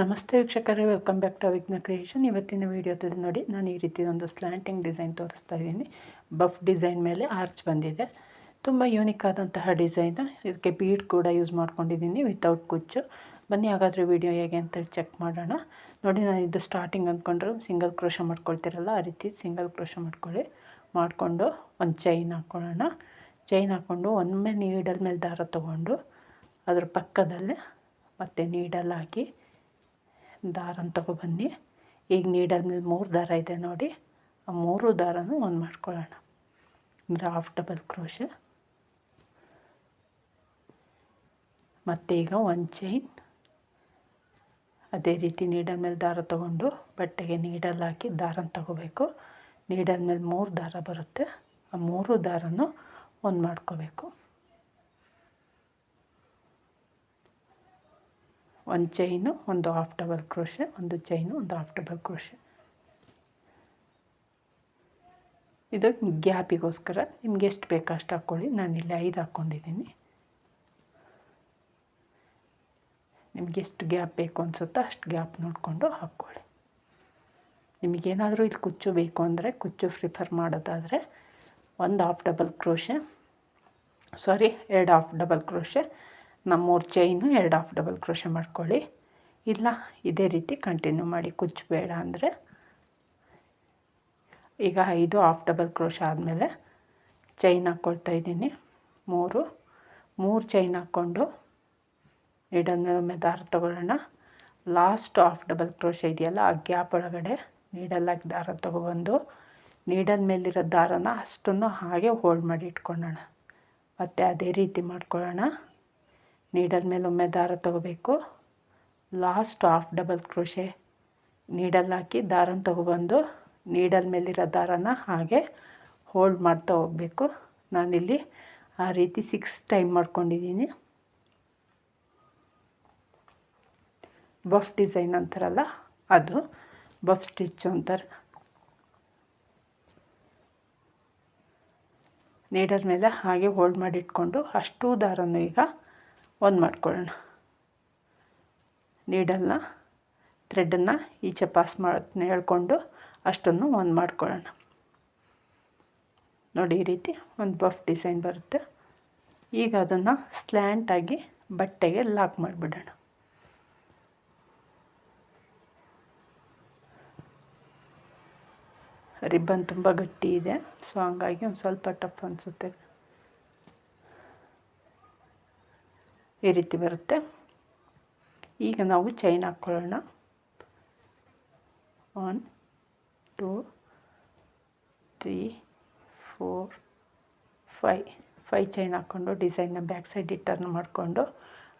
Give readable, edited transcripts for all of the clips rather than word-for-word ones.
ನಮಸ್ತೆ ವೀಕ್ಷಕರೇ, welcome back to ವಿಘ್ನ ಕ್ರಿಯೇಷನ್. ಇವತ್ತಿನ ವೀಡಿಯೋದಲ್ಲಿ ನೋಡಿ, ನಾನು ಈ ರೀತಿ ಒಂದು ಸ್ಲ್ಯಾಂಟಿಂಗ್ ಡಿಸೈನ್ ತೋರಿಸ್ತಾ ಇದ್ದೀನಿ. ಬಫ್ ಡಿಸೈನ್ ಮೇಲೆ ಆರ್ಚ್ ಬಂದಿದೆ. ತುಂಬ ಯೂನಿಕ್ ಆದಂತಹ ಡಿಸೈನ್. ಇದಕ್ಕೆ ಬೀಡ್ ಕೂಡ ಯೂಸ್ ಮಾಡ್ಕೊಂಡಿದ್ದೀನಿ ವಿತೌಟ್ ಕುಚ್ಚು. ಬನ್ನಿ ಹಾಗಾದರೆ ವಿಡಿಯೋ ಹೇಗೆ ಅಂತ ಚೆಕ್ ಮಾಡೋಣ. ನೋಡಿ, ನಾನು ಇದು ಸ್ಟಾರ್ಟಿಂಗ್ ಅಂದ್ಕೊಂಡ್ರೆ ಸಿಂಗಲ್ ಕ್ರೋಶ ಮಾಡ್ಕೊಳ್ತಿರಲ್ಲ, ಆ ರೀತಿ ಸಿಂಗಲ್ ಕ್ರೋಶ ಮಾಡಿಕೊಂಡು ಒಂದು ಚೈನ್ ಹಾಕ್ಕೊಳ್ಳೋಣ. ಚೈನ್ ಹಾಕ್ಕೊಂಡು ಒಮ್ಮೆ ನೀಡಲ್ ಮೇಲೆ ದಾರ ತೊಗೊಂಡು ಅದ್ರ ಪಕ್ಕದಲ್ಲೇ ಮತ್ತೆ ನೀಡಲ್ ಹಾಕಿ ದಾರನ ತಗೊಬನ್ನಿ. ಈಗ ನೀಡಲ್ ಮೇಲೆ 3 ದಾರ ಇದೆ ನೋಡಿ, ಆ 3 ದಾರನೂ ಒಂದು ಮಾಡ್ಕೊಳ್ಳೋಣ. ಅಂದರೆ ಹಾಫ್ ಡಬಲ್ ಕ್ರೋಶೆ. ಮತ್ತು ಈಗ ಒಂದು ಚೈನ್. ಅದೇ ರೀತಿ ನೀಡಲ್ ಮೇಲೆ ದಾರ ತೊಗೊಂಡು ಬಟ್ಟೆಗೆ ನೀಡಲ್ ಹಾಕಿ ದಾರನ ತಗೋಬೇಕು. ನೀಡಲ್ ಮೇಲೆ 3 ದಾರ ಬರುತ್ತೆ, ಆ 3 ದಾರನೂ ಒಂದು ಮಾಡ್ಕೋಬೇಕು. ಒಂದು ಚೈನು, ಒಂದು ಹಾಫ್ ಡಬಲ್ ಕ್ರೋಶೆ, ಒಂದು ಚೈನು, ಒಂದು ಹಾಫ್ ಡಬಲ್ ಕ್ರೋಶೆ. ಇದು ಗ್ಯಾಪಿಗೋಸ್ಕರ, ನಿಮ್ಗೆ ಎಷ್ಟು ಬೇಕು ಅಷ್ಟು ಹಾಕ್ಕೊಳ್ಳಿ. ನಾನಿಲ್ಲಿ 5 ಹಾಕ್ಕೊಂಡಿದ್ದೀನಿ. ನಿಮ್ಗೆ ಎಷ್ಟು ಗ್ಯಾಪ್ ಬೇಕು ಅನಿಸುತ್ತೋ ಅಷ್ಟು ಗ್ಯಾಪ್ ನೋಡಿಕೊಂಡು ಹಾಕ್ಕೊಳ್ಳಿ. ನಿಮಗೇನಾದರೂ ಇಲ್ಲಿ ಕುಚ್ಚು ಬೇಕು ಅಂದರೆ, ಕುಚ್ಚು ಪ್ರಿಫರ್ ಮಾಡೋದಾದರೆ ಒಂದು half double crochet, 2 half double crochet, 3 chain, 2 half double crochet ಮಾಡ್ಕೊಳ್ಳಿ. ಇಲ್ಲ ಇದೇ ರೀತಿ ಕಂಟಿನ್ಯೂ ಮಾಡಿ, ಕುಚ್ಚು ಬೇಡ ಅಂದರೆ. ಈಗ 5 ಹಾಫ್ ಡಬಲ್ ಕ್ರೋಶೆ ಆದಮೇಲೆ ಚೈನ್ ಹಾಕ್ಕೊಳ್ತಾ ಇದ್ದೀನಿ. 3 ಚೈನ್ ಹಾಕ್ಕೊಂಡು ನೀಡಲ್ ಮೇಲೆ ದಾರ ತೊಗೊಳ್ಳೋಣ. ಲಾಸ್ಟ್ ಹಾಫ್ ಡಬಲ್ ಕ್ರೋಶೆ ಇದೆಯಲ್ಲ, ಆ ಗ್ಯಾಪ್ ಒಳಗಡೆ ನೀಡಲ್ ಹಾಕಿ ದಾರ ತೊಗೊಬಂದು ನೀಡಲ್ ಮೇಲಿರೋ ದಾರನ ಅಷ್ಟನ್ನು ಹಾಗೆ ಹೋಲ್ಡ್ ಮಾಡಿ ಇಟ್ಕೊಳ್ಳೋಣ. ಮತ್ತು ಅದೇ ರೀತಿ ಮಾಡ್ಕೊಳ್ಳೋಣ. ನೀಡಲ್ ಮೇಲೆ ಒಮ್ಮೆ ದಾರ ತೊಗೋಬೇಕು. Last half double crochet needle ಹಾಕಿ ದಾರನ ತೊಗೊಬಂದು ನೀಡಲ್ ಮೇಲಿರೋ ದಾರನ ಹಾಗೆ ಹೋಲ್ಡ್ ಮಾಡ್ತಾ ಹೋಗಬೇಕು. ನಾನಿಲ್ಲಿ ಆ ರೀತಿ 6 ಟೈಮ್ ಮಾಡ್ಕೊಂಡಿದ್ದೀನಿ. ಬಫ್ ಡಿಸೈನ್ ಅಂತಾರಲ್ಲ, ಅದು ಬಫ್ ಸ್ಟಿಚ್ ಅಂತಾರೆ. ನೀಡಲ್ ಮೇಲೆ ಹಾಗೆ ಹೋಲ್ಡ್ ಮಾಡಿ ಇಟ್ಕೊಂಡು ಅಷ್ಟೂ ದಾರನೂ ಈಗ ಒಂದು ಮಾಡ್ಕೊಳ್ಳೋಣ. ನೀಡಲ್ನ ಥ್ರೆಡನ್ನು ಈಚೆ ಪಾಸ್ ಹೇಳ್ಕೊಂಡು ಅಷ್ಟನ್ನು ಒಂದು ಮಾಡ್ಕೊಳ್ಳೋಣ. ನೋಡಿ, ಈ ರೀತಿ ಒಂದು ಬಫ್ ಡಿಸೈನ್ ಬರುತ್ತೆ. ಈಗ ಅದನ್ನು ಸ್ಲ್ಯಾಂಟಾಗಿ ಬಟ್ಟೆಗೆ ಲಾಕ್ ಮಾಡಿಬಿಡೋಣ. ರಿಬ್ಬನ್ ತುಂಬ ಗಟ್ಟಿ ಇದೆ, ಸೊ ಹಂಗಾಗಿ ಒಂದು ಸ್ವಲ್ಪ ಟಫ್ ಅನಿಸುತ್ತೆ. ಈ ರೀತಿ ಬರುತ್ತೆ. ಈಗ ನಾವು ಚೈನ್ ಹಾಕ್ಕೊಳ್ಳೋಣ. 1 2 3 4 5 ಚೈನ್ ಹಾಕ್ಕೊಂಡು ಡಿಸೈನ್ನ ಬ್ಯಾಕ್ ಸೈಡ್ ಟರ್ನ್ ಮಾಡಿಕೊಂಡು,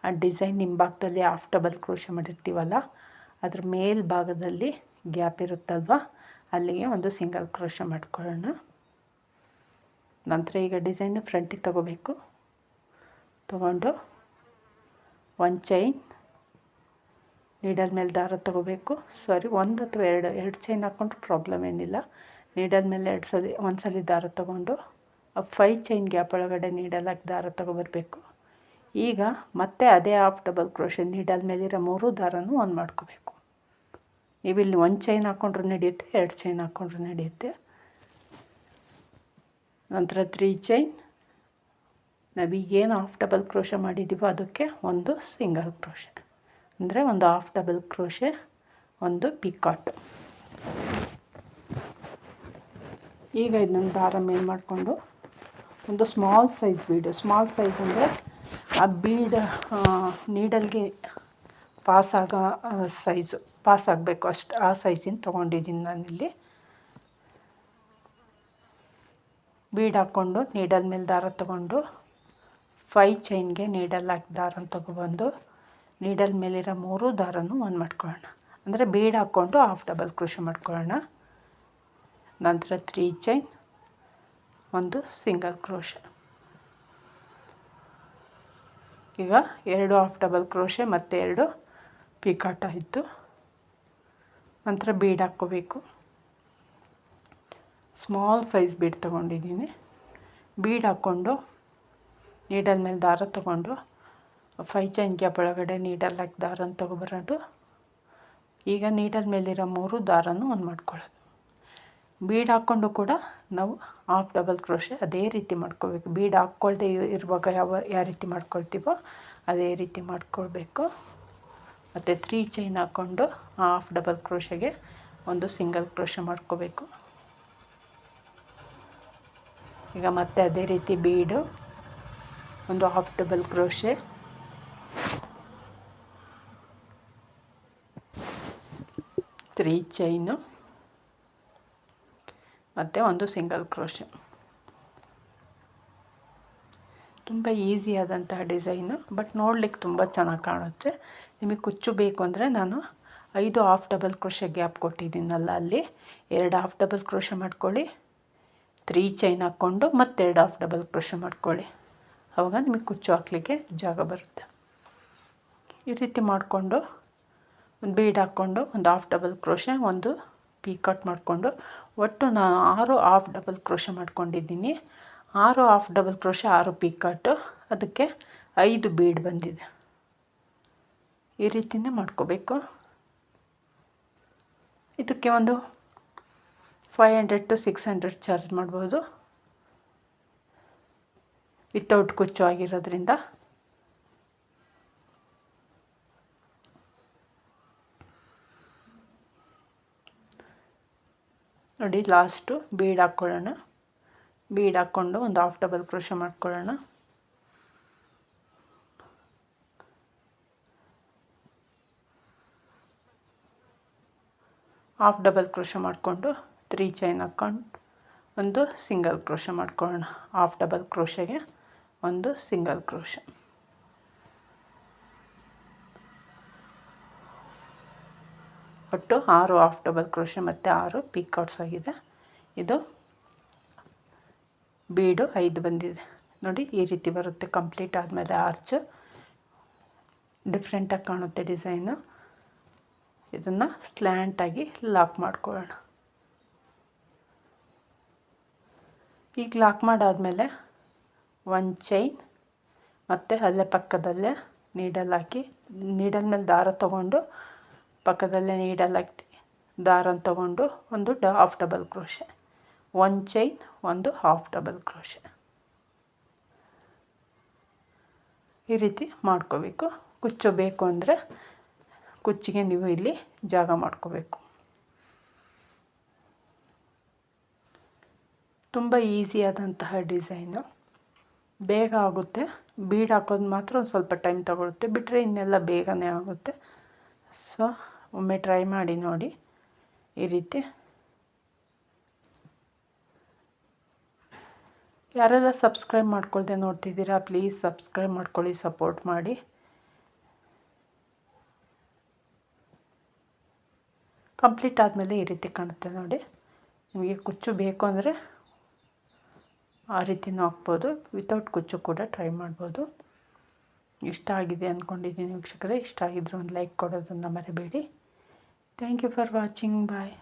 ಆ ಡಿಸೈನ್ ಹಿಂಭಾಗದಲ್ಲಿ ಹಾಫ್ ಡಬಲ್ ಕ್ರೋಶೆ ಮಾಡಿರ್ತೀವಲ್ಲ, ಅದ್ರ ಮೇಲ್ಭಾಗದಲ್ಲಿ ಗ್ಯಾಪ್ ಇರುತ್ತಲ್ವ, ಅಲ್ಲಿಗೆ ಒಂದು ಸಿಂಗಲ್ ಕ್ರೋಶೆ ಮಾಡ್ಕೊಳ್ಳೋಣ. ನಂತರ ಈಗ ಡಿಸೈನ್ ಫ್ರಂಟಿಗೆ ತಗೋಬೇಕು. ತಗೊಂಡು ಒಂದು ಚೈನ್, ನೀಡಲ್ ಮೇಲೆ ದಾರ ತೊಗೋಬೇಕು. 1 ಅಥವಾ 2 ಚೈನ್ ಹಾಕ್ಕೊಂಡ್ರೆ ಪ್ರಾಬ್ಲಮ್ ಏನಿಲ್ಲ. ನೀಡಲ್ ಮೇಲೆ ಒಂದು ಸಲ ದಾರ ತೊಗೊಂಡು ಆ 5 ಚೈನ್ ಗ್ಯಾಪ್ ಒಳಗಡೆ ನೀಡಲ್ ಹಾಕಿ ದಾರ ತೊಗೊಬರ್ಬೇಕು. ಈಗ ಮತ್ತೆ ಅದೇ ಹಾಫ್ ಡಬಲ್ ಕ್ರೋಶೆ ನೀಡಲ್ ಮೇಲಿರೋ 3 ದಾರನೂ ಒಂದು ಮಾಡ್ಕೋಬೇಕು. ನೀವಿಲ್ಲಿ 1 ಚೈನ್ ಹಾಕ್ಕೊಂಡ್ರೂ ನಡೆಯುತ್ತೆ, 2 ಚೈನ್ ಹಾಕ್ಕೊಂಡ್ರೂ ನಡೆಯುತ್ತೆ. ನಂತರ 3 ಚೈನ್, ನಾವೀಗೇನು ಹಾಫ್ ಡಬಲ್ ಕ್ರೋಶೆ ಮಾಡಿದ್ದೀವೋ ಅದಕ್ಕೆ ಒಂದು ಸಿಂಗಲ್ ಕ್ರೋಶೆ, ಅಂದರೆ ಒಂದು ಹಾಫ್ ಡಬಲ್ ಕ್ರೋಶೆ, ಒಂದು ಪಿಕಾಟ್. ಈಗ ಇದನ್ನು ದಾರ ಮೇಲೆ ಮಾಡಿಕೊಂಡು ಒಂದು ಸ್ಮಾಲ್ ಸೈಜ್ ಬೀಡು. ಸ್ಮಾಲ್ ಸೈಜ್ ಅಂದರೆ ಆ ಬೀಡ್ ನೀಡಲ್ಗೆ ಪಾಸ್ ಆಗಬೇಕು ಅಷ್ಟು, ಆ ಸೈಜಿನ ತೊಗೊಂಡಿದ್ದೀನಿ ನಾನಿಲ್ಲಿ. ಬೀಡ್ ಹಾಕ್ಕೊಂಡು ನೀಡಲ್ ಮೇಲೆ ದಾರ ತೊಗೊಂಡು 5 ಚೈನ್ಗೆ ನೀಡಲ್ ಹಾಕಿ ದಾರನ ತೊಗೊಬಂದು ನೀಡಲ್ ಮೇಲಿರೋ 3 ದಾರನೂ ಒಂದು ಮಾಡ್ಕೊಳ್ಳೋಣ. ಅಂದರೆ ಬೀಡ್ ಹಾಕ್ಕೊಂಡು ಹಾಫ್ ಡಬಲ್ ಕ್ರೋಶೆ ಮಾಡ್ಕೊಳ್ಳೋಣ. ನಂತರ 3 ಚೈನ್, ಒಂದು ಸಿಂಗಲ್ ಕ್ರೋಶೆ. ಈಗ 2 ಹಾಫ್ ಡಬಲ್ ಕ್ರೋಶೆ ಮತ್ತು 2 ಪಿಕಾಟ್ ಆಯಿತು. ನಂತರ ಬೀಡ್ ಹಾಕ್ಕೋಬೇಕು. ಸ್ಮಾಲ್ ಸೈಜ್ ಬೀಡ್ ತೊಗೊಂಡಿದ್ದೀನಿ. ಬೀಡ್ ಹಾಕ್ಕೊಂಡು ನೀಡಲ್ ಮೇಲೆ ದಾರ ತೊಗೊಂಡು 5 ಚೈನ್ ಗ್ಯಾಪ್ ಒಳಗಡೆ ನೀಡಲ್ ಹಾಕಿ ದಾರನ ತೊಗೊಬರೋದು. ಈಗ ನೀಡಲ್ ಮೇಲಿರೋ 3 ದಾರನೂ ಒಂದು ಮಾಡ್ಕೊಳ್ಳೋದು. ಬೀಡ್ ಹಾಕ್ಕೊಂಡು ಕೂಡ ನಾವು ಹಾಫ್ ಡಬಲ್ ಕ್ರೋಶೆ ಅದೇ ರೀತಿ ಮಾಡ್ಕೋಬೇಕು. ಬೀಡ್ ಹಾಕ್ಕೊಳ್ದೆ ಇರುವಾಗ ಯಾವ ರೀತಿ ಮಾಡ್ಕೊಳ್ತೀವೋ ಅದೇ ರೀತಿ ಮಾಡ್ಕೊಳ್ಬೇಕು. ಮತ್ತು 3 ಚೈನ್ ಹಾಕ್ಕೊಂಡು ಹಾಫ್ ಡಬಲ್ ಕ್ರೋಶೆಗೆ ಒಂದು ಸಿಂಗಲ್ ಕ್ರೋಶೆ ಮಾಡ್ಕೋಬೇಕು. ಈಗ ಮತ್ತೆ ಅದೇ ರೀತಿ ಬೀಡು, ಒಂದು ಹಾಫ್ ಡಬಲ್ ಕ್ರೋಶೆ, 3 ಚೈನು ಮತ್ತು ಒಂದು ಸಿಂಗಲ್ ಕ್ರೋಶೆ. ತುಂಬ ಈಸಿಯಾದಂತಹ ಡಿಸೈನು, ಬಟ್ ನೋಡ್ಲಿಕ್ಕೆ ತುಂಬ ಚೆನ್ನಾಗಿ ಕಾಣುತ್ತೆ. ನಿಮಗೆ ಕುಚ್ಚು ಬೇಕು ಅಂದರೆ ನಾನು 5 ಹಾಫ್ ಡಬಲ್ ಕ್ರೋಶೆ ಗ್ಯಾಪ್ ಕೊಟ್ಟಿದ್ದೀನಲ್ಲ, ಅಲ್ಲಿ 2 ಹಾಫ್ ಡಬಲ್ ಕ್ರೋಶೆ ಮಾಡ್ಕೊಳ್ಳಿ, 3 ಚೈನ್ ಹಾಕ್ಕೊಂಡು ಮತ್ತೆ 2 ಹಾಫ್ ಡಬಲ್ ಕ್ರೋಶೆ ಮಾಡ್ಕೊಳ್ಳಿ. ಆವಾಗ ನಿಮಗೆ ಕುಚ್ಚು ಹಾಕಲಿಕ್ಕೆ ಜಾಗ ಬರುತ್ತೆ. ಈ ರೀತಿ ಮಾಡಿಕೊಂಡು ಒಂದು ಬೀಡ್ ಹಾಕ್ಕೊಂಡು ಒಂದು ಹಾಫ್ ಡಬಲ್ ಕ್ರೋಶೆ, ಒಂದು ಪೀಕಾಟ್ ಮಾಡಿಕೊಂಡು ಒಟ್ಟು ನಾನು 6 ಹಾಫ್ ಡಬಲ್ ಕ್ರೋಶೆ ಮಾಡ್ಕೊಂಡಿದ್ದೀನಿ. 6 ಹಾಫ್ ಡಬಲ್ ಕ್ರೋಶೆ, 6 ಪೀಕಾಟು, ಅದಕ್ಕೆ 5 ಬೀಡ್ ಬಂದಿದೆ. ಈ ರೀತಿಯೇ ಮಾಡ್ಕೋಬೇಕು. ಇದಕ್ಕೆ ಒಂದು 500 to 600 ಚಾರ್ಜ್ ಮಾಡ್ಬೋದು, ವಿತೌಟ್ ಕುಚ್ಚು ಆಗಿರೋದ್ರಿಂದ. ನೋಡಿ, ಲಾಸ್ಟು ಬೀಡ್ ಹಾಕ್ಕೊಳ್ಳೋಣ. ಬೀಡ್ ಹಾಕ್ಕೊಂಡು ಒಂದು ಹಾಫ್ ಡಬಲ್ ಕ್ರೋಶೆ ಮಾಡ್ಕೊಳ್ಳೋಣ. ಹಾಫ್ ಡಬಲ್ ಕ್ರೋಶೆ ಮಾಡಿಕೊಂಡು 3 ಚೈನ್ ಹಾಕ್ಕೊಂಡು ಒಂದು ಸಿಂಗಲ್ ಕ್ರೋಶೆ ಮಾಡ್ಕೊಳ್ಳೋಣ. ಹಾಫ್ ಡಬಲ್ ಕ್ರೋಶೆಗೆ ಒಂದು ಸಿಂಗಲ್ ಕ್ರೋಶೆ. ಒಟ್ಟು 6 ಹಾಫ್ ಡಬಲ್ ಕ್ರೋಶೆ ಮತ್ತು 6 ಪೀಕಾಟ್ಸ್ ಆಗಿದೆ. ಇದು ಬೀಡು 5 ಬಂದಿದೆ. ನೋಡಿ, ಈ ರೀತಿ ಬರುತ್ತೆ. ಕಂಪ್ಲೀಟ್ ಆದಮೇಲೆ ಆರ್ಚ್ ಡಿಫ್ರೆಂಟಾಗಿ ಕಾಣುತ್ತೆ ಡಿಸೈನು. ಇದನ್ನು ಸ್ಲ್ಯಾಂಟಾಗಿ ಲಾಕ್ ಮಾಡ್ಕೊಳ್ಳೋಣ. ಈಗ ಲಾಕ್ ಮಾಡಾದಮೇಲೆ 1 ಚೈನ್ ಮತ್ತು ಅಲ್ಲೇ ಪಕ್ಕದಲ್ಲೇ ನೀಡಲ್ ಹಾಕಿ, ನೀಡಲ್ ಮೇಲೆ ದಾರ ತೊಗೊಂಡು ಪಕ್ಕದಲ್ಲೇ ನೀಡಲ್ ಹಾಕಿ ದಾರನ ತೊಗೊಂಡು ಒಂದು ಹಾಫ್ ಡಬಲ್ ಕ್ರೋಶೆ, 1 ಚೈನ್, ಒಂದು ಹಾಫ್ ಡಬಲ್ ಕ್ರೋಶೆ. ಈ ರೀತಿ ಮಾಡ್ಕೋಬೇಕು. ಕುಚ್ಚು ಬೇಕು ಅಂದರೆ ಕುಚ್ಚಿಗೆ ನೀವು ಇಲ್ಲಿ ಜಾಗ ಮಾಡ್ಕೋಬೇಕು. ತುಂಬ ಈಸಿಯಾದಂತಹ ಡಿಸೈನು, ಬೇಗ ಆಗುತ್ತೆ. ಬೀಡ್ ಹಾಕೋದು ಮಾತ್ರ ಒಂದು ಸ್ವಲ್ಪ ಟೈಮ್ ತಗೊಳುತ್ತೆ, ಬಿಟ್ಟರೆ ಇನ್ನೆಲ್ಲ ಬೇಗನೆ ಆಗುತ್ತೆ. ಸೊ ಒಮ್ಮೆ ಟ್ರೈ ಮಾಡಿ ನೋಡಿ. ಈ ರೀತಿ ಯಾರೆಲ್ಲ ಸಬ್ಸ್ಕ್ರೈಬ್ ಮಾಡ್ಕೊಳ್ದೆ ನೋಡ್ತಿದ್ದೀರಾ, ಪ್ಲೀಸ್ ಸಬ್ಸ್ಕ್ರೈಬ್ ಮಾಡ್ಕೊಳ್ಳಿ, ಸಪೋರ್ಟ್ ಮಾಡಿ. ಕಂಪ್ಲೀಟ್ ಆದಮೇಲೆ ಈ ರೀತಿ ಕಾಣುತ್ತೆ ನೋಡಿ. ನಿಮಗೆ ಕುಚ್ಚು ಬೇಕು ಅಂದರೆ ಆ ರೀತಿನೂ ಹಾಕ್ಬೋದು, ವಿತೌಟ್ ಕುಚ್ಚು ಕೂಡ ಟ್ರೈ ಮಾಡ್ಬೋದು. ಇಷ್ಟ ಆಗಿದೆ ಅಂದ್ಕೊಂಡಿದ್ದೀನಿ ವೀಕ್ಷಕರೇ. ಇಷ್ಟ ಆಗಿದ್ರೆ ಒಂದು ಲೈಕ್ ಕೊಡೋದನ್ನು ಮರಿಬೇಡಿ. Thank you for watching. Bye.